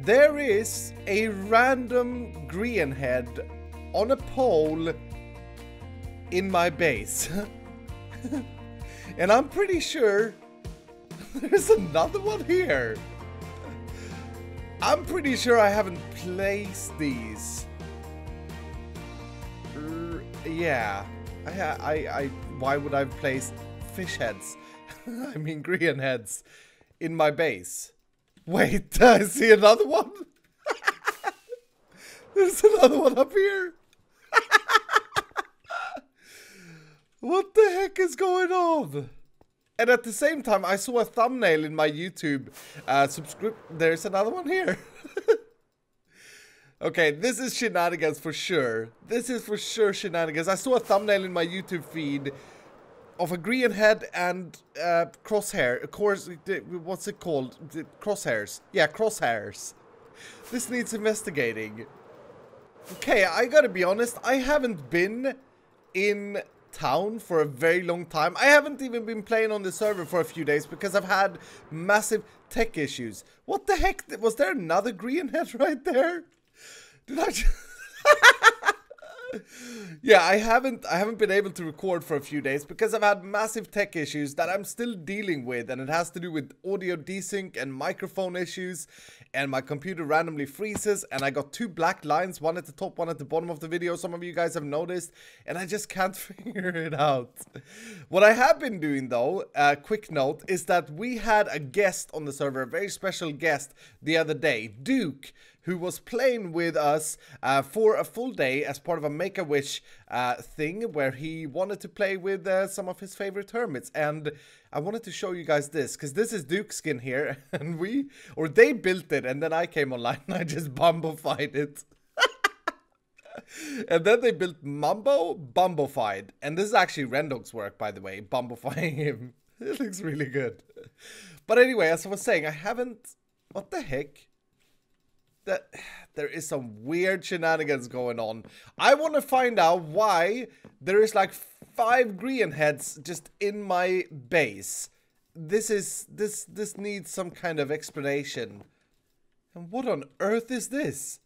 There is a random green head on a pole in my base. And I'm pretty sure there's another one here. I'm pretty sure I haven't placed these. Yeah. Why would I place fish heads? I mean green heads in my base. Wait, I see another one. There's another one up here. What the heck is going on? And at the same time, I saw a thumbnail in my YouTube There's another one here. Okay, this is shenanigans for sure. This is for sure shenanigans. I saw a thumbnail in my YouTube feed of a green head and crosshair. Of course, what's it called? Crosshairs. Yeah, crosshairs. This needs investigating. Okay, I gotta be honest. I haven't been in town for a very long time. I haven't even been playing on the server for a few days because I've had massive tech issues. What the heck? Was there another green head right there? Did I just... Yeah, I haven't been able to record for a few days because I've had massive tech issues that I'm still dealing with, and it has to do with audio desync and microphone issues, and my computer randomly freezes, and I got two black lines, one at the top, one at the bottom of the video. Some of you guys have noticed, and I just can't figure it out. What I have been doing though, quick note, is that we had a guest on the server, a very special guest the other day, Duke, who was playing with us for a full day as part of a Make-A-Wish thing where he wanted to play with some of his favorite hermits. And I wanted to show you guys this, because this is Duke's skin here, and they built it, and then I came online and I just bumbofied it. And then they built Bumbofied, and this is actually Rendog's work, by the way, bumbofying him. It looks really good. But anyway, as I was saying, I haven't... What the heck? That there is some weird shenanigans going on. I want to find out why there is like 5 green heads just in my base. This needs some kind of explanation. And what on earth is this?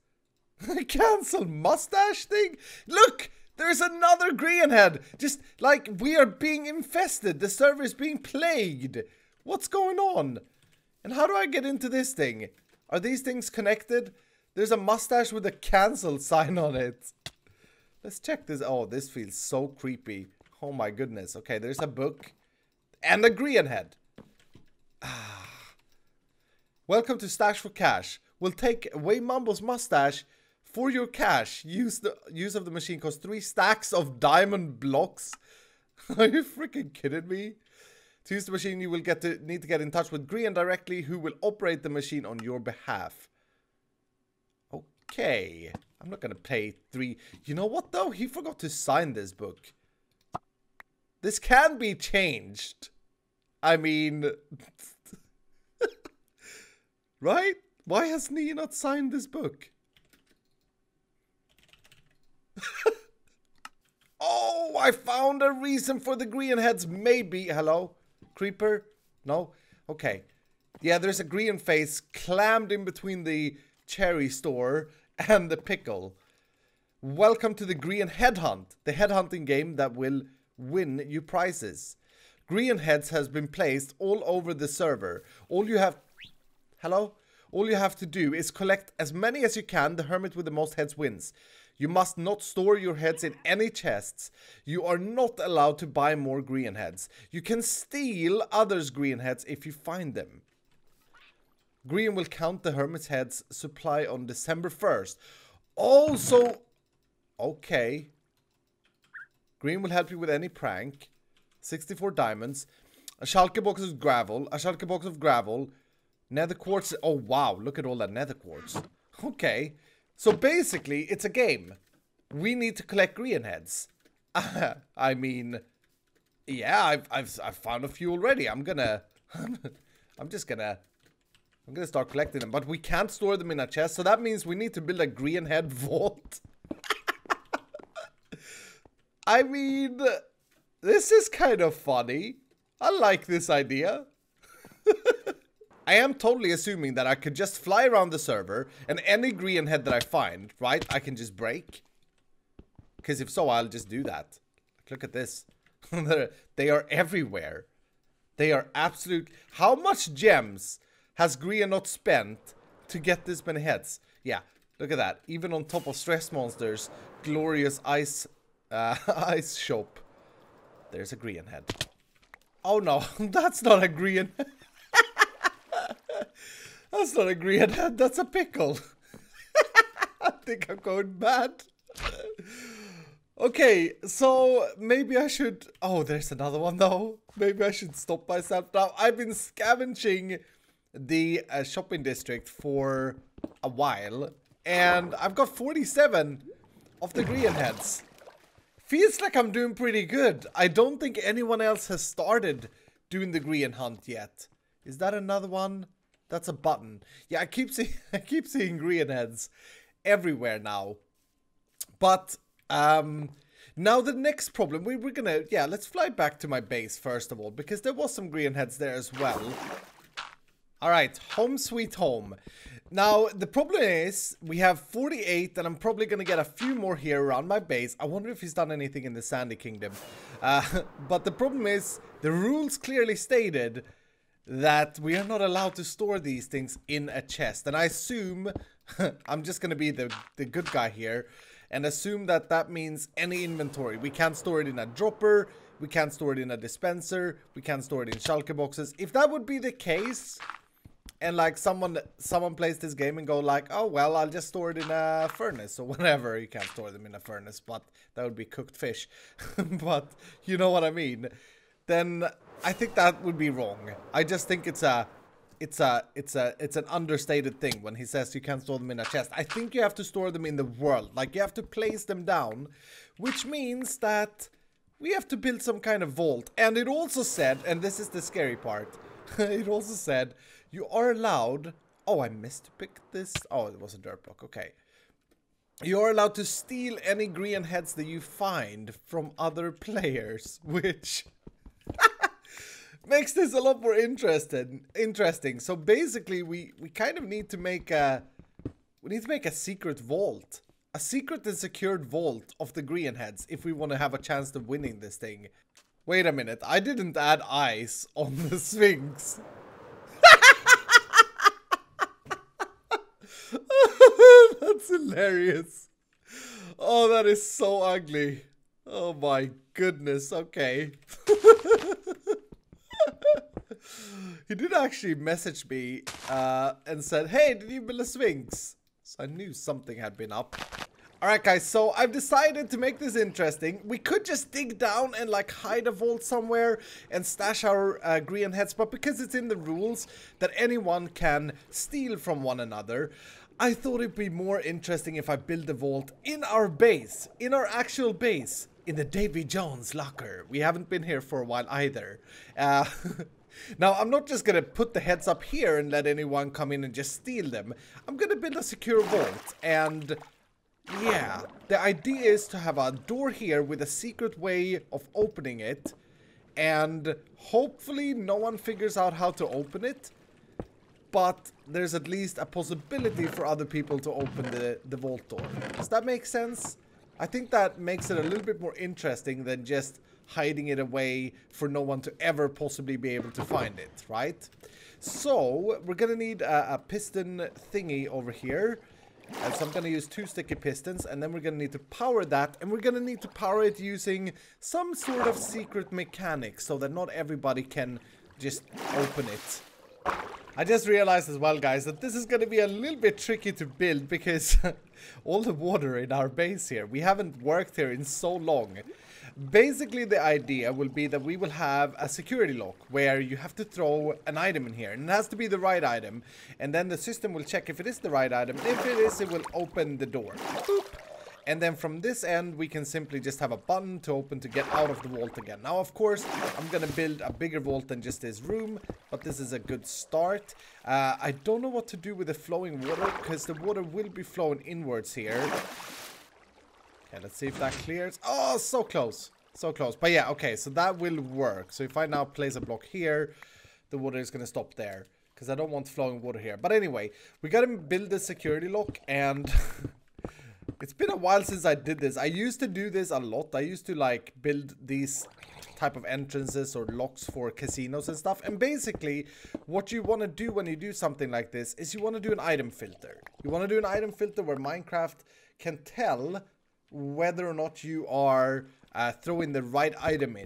A cancel mustache thing? Look, there's another green head. Just like we are being infested. The server is being plagued. What's going on? And how do I get into this thing? Are these things connected? There's a mustache with a cancel sign on it. Let's check this. Oh, this feels so creepy. Oh my goodness. Okay, there's a book. And a green head. Welcome to Stash for Cash. We'll take away Mambo's mustache for your cash. Use of the machine costs 3 stacks of diamond blocks. Are you freaking kidding me? To use the machine, you will need to get in touch with GRIAN directly, who will operate the machine on your behalf. Okay. I'm not going to pay 3. You know what, though? He forgot to sign this book. This can be changed. I mean... right? Why has he not signed this book? Oh, I found a reason for the green heads. Maybe. Hello? Creeper? No? Okay. Yeah, there's a green face clammed in between the cherry store and the pickle. Welcome to the Green Headhunt, the headhunting game that will win you prizes. Green heads has been placed all over the server. All you have... Hello? All you have to do is collect as many as you can. The hermit with the most heads wins. You must not store your heads in any chests. You are not allowed to buy more green heads. You can steal others' green heads if you find them. GRIAN will count the hermit's heads supply on December 1st. Also, okay. GRIAN will help you with any prank. 64 diamonds. A shulker box of gravel. A shulker box of gravel. Nether quartz. Oh, wow. Look at all that nether quartz. Okay. So basically, it's a game. We need to collect green heads. I mean, yeah, I've found a few already. I'm just gonna start collecting them. But we can't store them in a chest, so that means we need to build a green head vault. I mean, this is kind of funny. I like this idea. I am totally assuming that I could just fly around the server and any green head that I find, right, I can just break. Because if so, I'll just do that. Look at this. They are everywhere. They are absolute. How much gems has GRIAN not spent to get this many heads? Yeah, look at that. Even on top of Stress Monster's glorious ice shop, there's a GRIAN head. Oh no, that's not a GRIAN. That's not a GRIAN head. That's a pickle. I think I'm going mad. Okay, so maybe I should... Oh, there's another one though. Maybe I should stop myself now. I've been scavenging the shopping district for a while. And I've got 47 of the GRIAN heads. Feels like I'm doing pretty good. I don't think anyone else has started doing the GRIAN hunt yet. Is that another one? That's a button. Yeah, I keep seeing GRIAN heads everywhere now. But... now the next problem, we're gonna, yeah, let's fly back to my base first of all, because there was some GRIAN heads there as well. Alright, home sweet home. Now, the problem is, we have 48, and I'm probably gonna get a few more here around my base. I wonder if he's done anything in the Sandy Kingdom. But the problem is, the rules clearly stated that we are not allowed to store these things in a chest. And I assume, I'm just gonna be the good guy here, and assume that that means any inventory. We can't store it in a dropper, we can't store it in a dispenser, we can't store it in shulker boxes. If that would be the case, and like someone plays this game and go like, oh well, I'll just store it in a furnace or whatever. You can't store them in a furnace, but that would be cooked fish. But you know what I mean. Then I think that would be wrong. I just think it's an understated thing when he says you can't store them in a chest. I think you have to store them in the world. Like, you have to place them down, which means that we have to build some kind of vault. And it also said, and this is the scary part, it also said you are allowed... Oh, I missed to pick this. Oh, it was a dirt block. Okay. You are allowed to steal any GRIAN heads that you find from other players, which... makes this a lot more interesting. So basically, we kind of need to make a secret vault, a secret and secured vault of the GRIAN heads if we want to have a chance of winning this thing. Wait a minute, I didn't add ice on the Sphinx. That's hilarious. Oh, that is so ugly. Oh my goodness. Okay. He did actually message me and said, hey, did you build a Sphinx? So I knew something had been up. Alright guys, so I've decided to make this interesting. We could just dig down and like hide a vault somewhere and stash our GRIAN heads, but because it's in the rules that anyone can steal from one another, I thought it'd be more interesting if I build a vault in our base, in our actual base, in the Davy Jones locker. We haven't been here for a while either. Now, I'm not just gonna put the heads up here and let anyone come in and just steal them. I'm gonna build a secure vault, and yeah, the idea is to have a door here with a secret way of opening it, and hopefully no one figures out how to open it, but there's at least a possibility for other people to open the vault door. Does that make sense? I think that makes it a little bit more interesting than just hiding it away for no one to ever possibly be able to find it, right? So, we're gonna need a piston thingy over here. And so I'm gonna use 2 sticky pistons, and then we're gonna need to power that, and we're gonna need to power it using some sort of secret mechanic so that not everybody can just open it. I just realized as well, guys, that this is going to be a little bit tricky to build because all the water in our base here, we haven't worked here in so long. Basically, the idea will be that we will have a security lock where you have to throw an item in here, and it has to be the right item, and then the system will check if it is the right item. If it is, it will open the door. Boop. And then from this end, we can simply just have a button to open to get out of the vault again. Now, of course, I'm going to build a bigger vault than just this room, but this is a good start. I don't know what to do with the flowing water, because the water will be flowing inwards here. Okay, let's see if that clears. Oh, so close. So close. But yeah, okay, so that will work. So if I now place a block here, the water is going to stop there. because I don't want flowing water here. But anyway, we got to build the security lock, and it's been a while since I did this. I used to do this a lot. I used to like build these type of entrances or locks for casinos and stuff. And basically, what you want to do when you do something like this is you want to do an item filter. You want to do an item filter where Minecraft can tell whether or not you are throwing the right item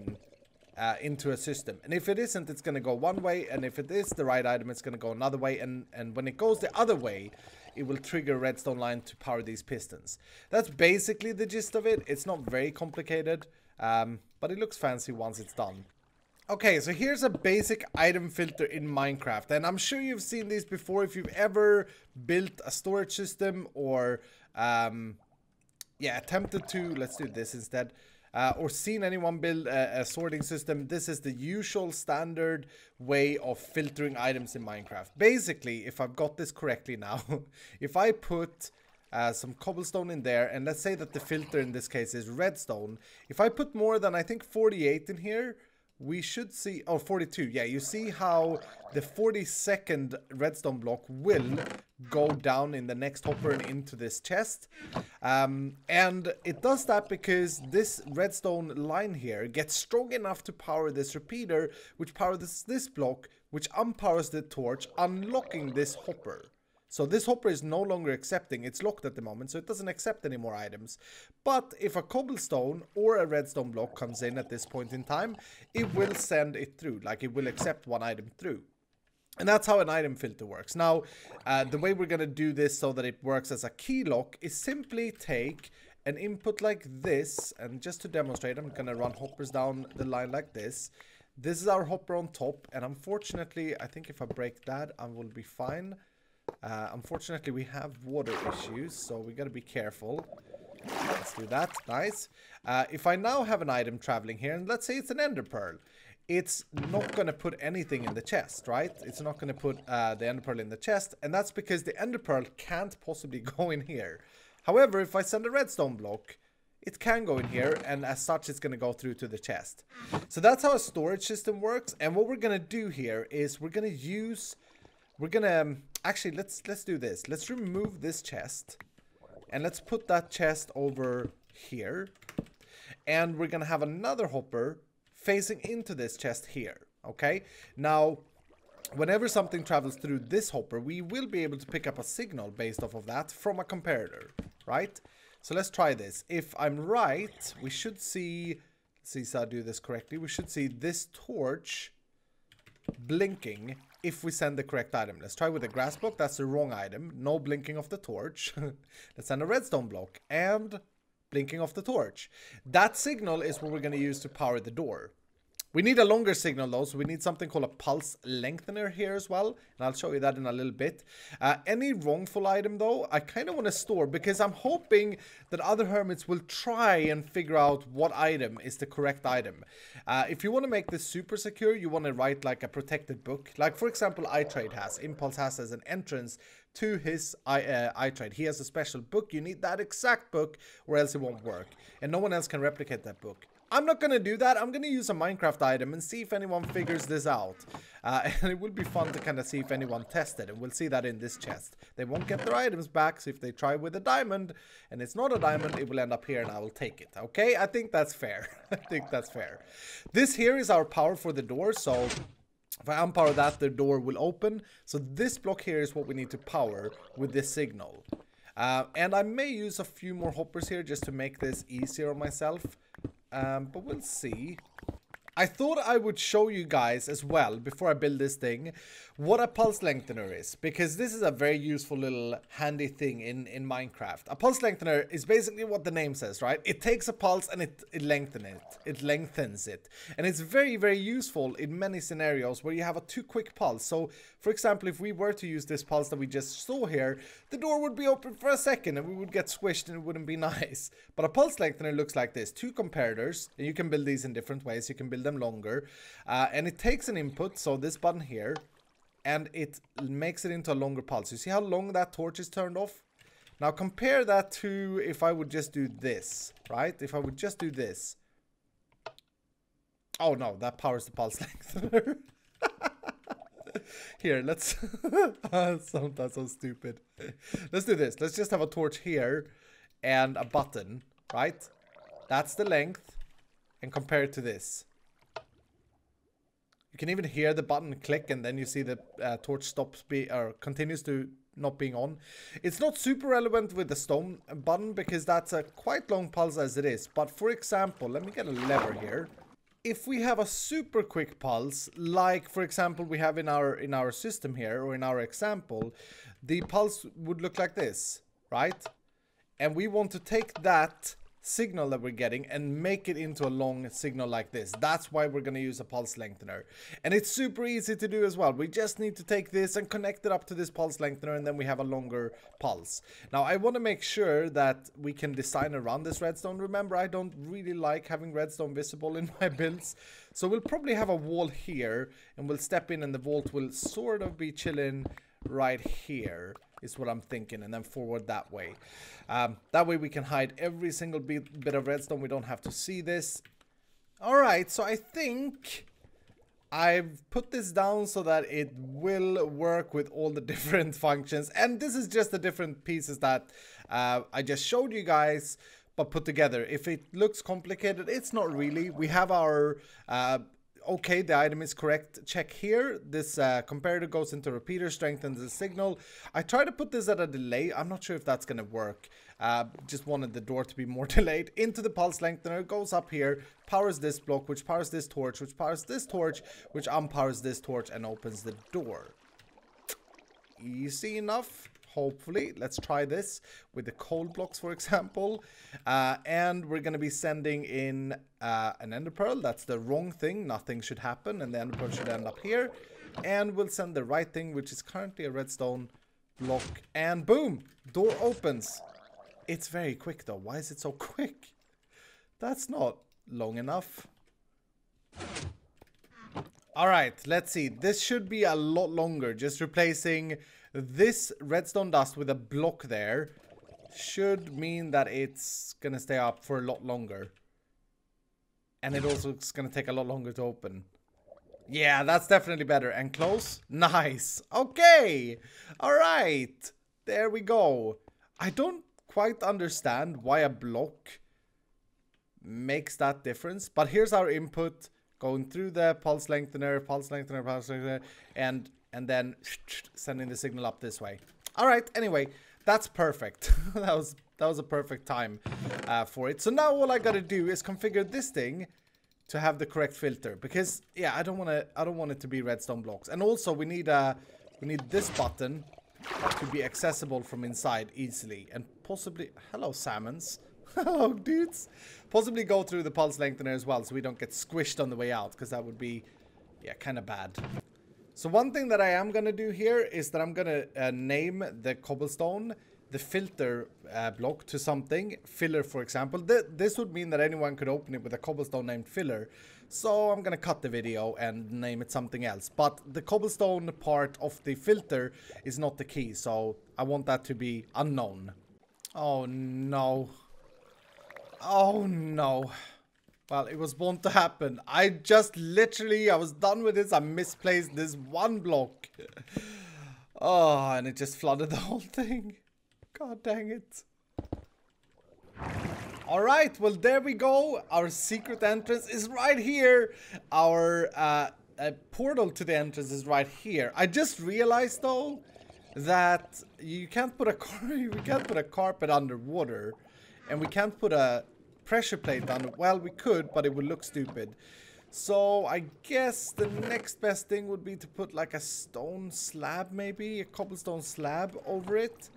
into a system. And if it isn't, it's going to go one way, and if it is the right item, it's going to go another way, and when it goes the other way, it will trigger a redstone line to power these pistons. That's basically the gist of it. It's not very complicated, but it looks fancy once it's done. Okay, so here's a basic item filter in Minecraft, and I'm sure you've seen these before if you've ever built a storage system or yeah, attempted to, let's do this instead, or seen anyone build a sorting system. This is the usual standard way of filtering items in Minecraft. Basically, if I've got this correctly now, if I put some cobblestone in there, and let's say that the filter in this case is redstone, if I put more than, I think, 48 in here, we should see, oh, 42, yeah, you see how the 42nd redstone block will go down in the next hopper and into this chest. And it does that because this redstone line here gets strong enough to power this repeater, which powers this block, which unpowers the torch, unlocking this hopper. So this hopper is no longer accepting. It's locked at the moment, so it doesn't accept any more items. But if a cobblestone or a redstone block comes in at this point in time, it will send it through. Like, it will accept one item through. And that's how an item filter works. Now, the way we're going to do this so that it works as a key lock is simply take an input like this. And just to demonstrate, I'm going to run hoppers down the line like this. This is our hopper on top. And unfortunately, I think if I break that, I will be fine. Unfortunately, we have water issues, so we got to be careful. Let's do that. Nice. If I now have an item traveling here, and let's say it's an ender pearl, it's not going to put anything in the chest, right? It's not going to put the ender pearl in the chest, and that's because the ender pearl can't possibly go in here. However, if I send a redstone block, it can go in here, and as such, it's going to go through to the chest. So that's how a storage system works, and what we're going to do here is we're going to use... We're gonna actually let's do this. Let's remove this chest and let's put that chest over here, and we're gonna have another hopper facing into this chest here. Okay, now whenever something travels through this hopper, we will be able to pick up a signal based off of that from a comparator, right? So let's try this. If I'm right, we should see, let's see so I do this correctly, we should see this torch blinking if we send the correct item. Let's try with a grass block. That's the wrong item. No blinking of the torch. Let's send a redstone block and blinking of the torch. That signal is what we're going to use to power the door. We need a longer signal though, so we need something called a pulse lengthener here as well, and I'll show you that in a little bit. Any wrongful item though, I kind of want to store, because I'm hoping that other hermits will try and figure out what item is the correct item. If you want to make this super secure, you want to write like a protected book. Like for example, iTrade has, Impulse has as an entrance to his iTrade. He has a special book. You need that exact book or else it won't work. And no one else can replicate that book. I'm not going to do that. I'm going to use a Minecraft item and see if anyone figures this out. And it will be fun to kind of see if anyone tests it. And we'll see that in this chest. They won't get their items back. So if they try with a diamond and it's not a diamond, it will end up here and I will take it. Okay? I think that's fair. I think that's fair. This here is our power for the door. So if I unpower that, the door will open. So this block here is what we need to power with this signal. And I may use a few more hoppers here just to make this easier on myself. But we'll see. I thought I would show you guys as well, before I build this thing, what a pulse lengthener is. Because this is a very useful little handy thing in Minecraft. A pulse lengthener is basically what the name says, right? It takes a pulse and it lengthens it. And it's very, very useful in many scenarios where you have a too quick pulse. So, for example, if we were to use this pulse that we just saw here, the door would be open for a second and we would get squished and it wouldn't be nice. But a pulse lengthener looks like this. Two comparators, and you can build these in different ways. You can build them longer, and it takes an input, so this button here, and it makes it into a longer pulse. You see how long that torch is turned off? Now compare that to if I would just do this, right? If I would just do this. Oh no, that powers the pulse lengthener. Here, let's... Sometimes so stupid. Let's do this. Let's just have a torch here and a button, right? That's the length. And compare it to this. You can even hear the button click, and then you see the torch stops or continues to not being on. It's not super relevant with the stone button because that's a quite long pulse as it is. But for example, let me get a lever here. If we have a super quick pulse, like for example we have in our system here, or in our example, the pulse would look like this, right? And we want to take that signal that we're getting and make it into a long signal like this. That's why we're going to use a pulse lengthener. And it's super easy to do as well. We just need to take this and connect it up to this pulse lengthener, and then we have a longer pulse. Now I want to make sure that we can design around this redstone. Remember, I don't really like having redstone visible in my builds. So we'll probably have a wall here, and we'll step in and the vault will sort of be chilling right here, is what I'm thinking, and then forward that way. That way we can hide every single bit of redstone. We don't have to see this. Alright, so I think I've put this down so that it will work with all the different functions. And this is just the different pieces that I just showed you guys, but put together. If it looks complicated, it's not really. We have our... okay, the item is correct. Check here. This comparator goes into repeater, strengthens the signal. I try to put this at a delay. I'm not sure if that's going to work. Just wanted the door to be more delayed. Into the pulse lengthener, goes up here, powers this block, which powers this torch, which powers this torch, which unpowers this torch, and opens the door. Easy enough. Hopefully. Let's try this with the coal blocks, for example. And we're going to be sending in an ender pearl. That's the wrong thing. Nothing should happen. And the ender pearl should end up here. And we'll send the right thing, which is currently a redstone block. And boom! Door opens. It's very quick, though. Why is it so quick? That's not long enough. Alright, let's see. This should be a lot longer. Just replacing this redstone dust with a block there should mean that it's gonna stay up for a lot longer. And it also is gonna take a lot longer to open. Yeah, that's definitely better. And close? Nice. Okay. Alright. There we go. I don't quite understand why a block makes that difference. But here's our input. Going through the pulse lengthener, and then sending the signal up this way. All right, anyway, that's perfect. that was a perfect time for it. So now all I gotta do is configure this thing to have the correct filter, because yeah, I don't want it to be redstone blocks. And also we need this button to be accessible from inside easily, and possibly, hello salmons. Hello, dudes. Possibly go through the pulse lengthener as well, so we don't get squished on the way out, because that would be, yeah, kind of bad. So one thing that I am going to do here is that I'm going to name the cobblestone, the filter block, to something. Filler, for example. This would mean that anyone could open it with a cobblestone named filler. So I'm going to cut the video and name it something else. But the cobblestone part of the filter is not the key, so I want that to be unknown. Oh, no. Oh no. Well, it was bound to happen. I was done with this. I misplaced this one block. Oh, and it just flooded the whole thing. God dang it. Alright, well there we go. Our secret entrance is right here. Our portal to the entrance is right here. I just realized though that you can't put a carpet underwater. And we can't put a pressure plate on it. Well, we could, but it would look stupid. So I guess the next best thing would be to put like a stone slab, maybe a cobblestone slab over it.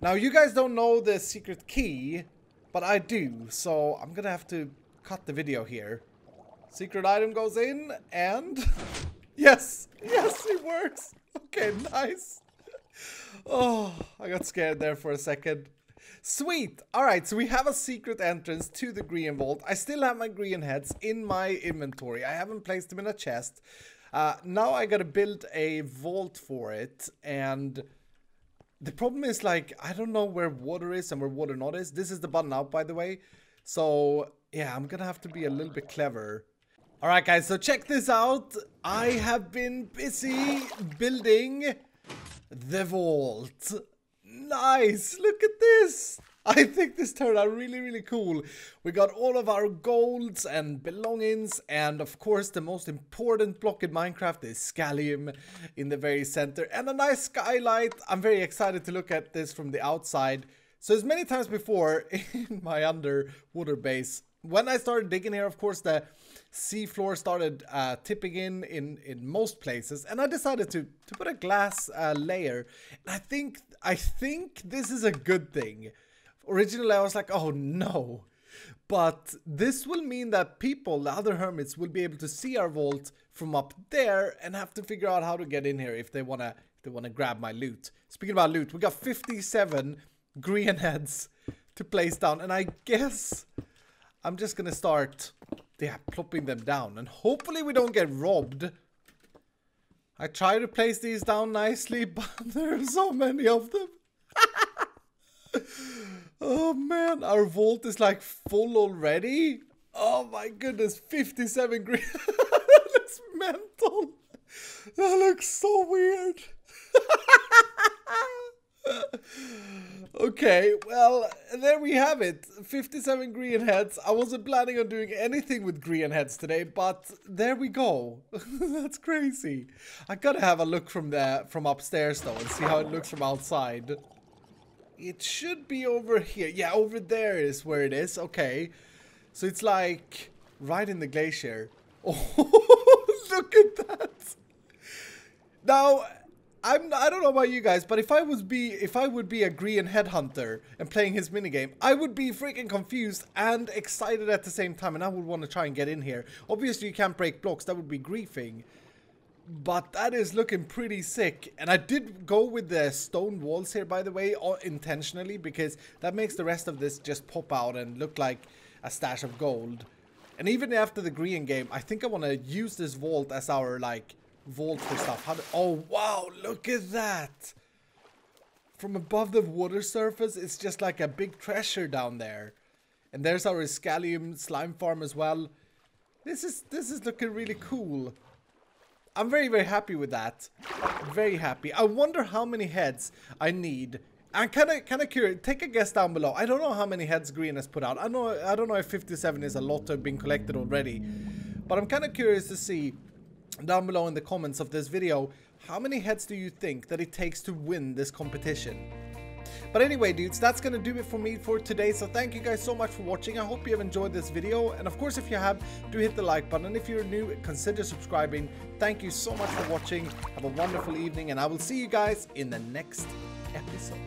Now you guys don't know the secret key, but I do. So I'm gonna have to cut the video here. Secret item goes in and yes, it works. Okay, nice. Oh, I got scared there for a second. Sweet. Alright, so we have a secret entrance to the Greenvault. I still have my green heads in my inventory. I haven't placed them in a chest. Now I gotta build a vault for it. And the problem is, like, I don't know where water is and where water not is. This is the button out, by the way. So, yeah, I'm gonna have to be a little bit clever. Alright guys, so check this out. I have been busy building the vault. Nice, look at this. I think this turned out really, really cool. We got all of our golds and belongings, and of course the most important block in Minecraft is scallium in the very center, and a nice skylight. I'm very excited to look at this from the outside. So as many times before in my underwater base, when I started digging here, of course the seafloor started tipping in most places, and I decided to put a glass layer. And I think this is a good thing. Originally I was like, oh no, but this will mean that people, the other hermits, will be able to see our vault from up there and have to figure out how to get in here if they wanna grab my loot. Speaking about loot, we got 57 green heads to place down, and I guess I'm just gonna start plopping them down, and hopefully we don't get robbed. I try to place these down nicely, but there are so many of them. Oh man, our vault is like full already. Oh my goodness, 57 green. That looks mental. That looks so weird. Okay, well, there we have it. 57 green heads. I wasn't planning on doing anything with green heads today, but there we go. That's crazy. I gotta have a look from upstairs though and see how it looks from outside. It should be over here. Yeah, over there is where it is. Okay. So it's like right in the glacier. Oh, look at that. Now, I don't know about you guys, but if I would be a Green Headhunter and playing his minigame, I would be freaking confused and excited at the same time, and I would want to try and get in here. Obviously, you can't break blocks. That would be griefing. But that is looking pretty sick. And I did go with the stone walls here, by the way, intentionally, because that makes the rest of this just pop out and look like a stash of gold. And even after the green game, I think I want to use this vault as our, like, vault for stuff. Oh, wow, look at that. From above the water surface, it's just like a big treasure down there. And there's our scallium slime farm as well. This is looking really cool. I'm very, very happy with that. Very happy. I wonder how many heads I need. I'm kind of curious. Take a guess down below. I don't know how many heads Green has put out. I don't know if 57 is a lot to have been collected already. But I'm kind of curious to see down below in the comments of this video, how many heads do you think that it takes to win this competition? But anyway, dudes, that's gonna do it for me for today. So thank you guys so much for watching. I hope you have enjoyed this video. And of course, if you have, do hit the like button. And if you're new, consider subscribing. Thank you so much for watching. Have a wonderful evening, and I will see you guys in the next episode.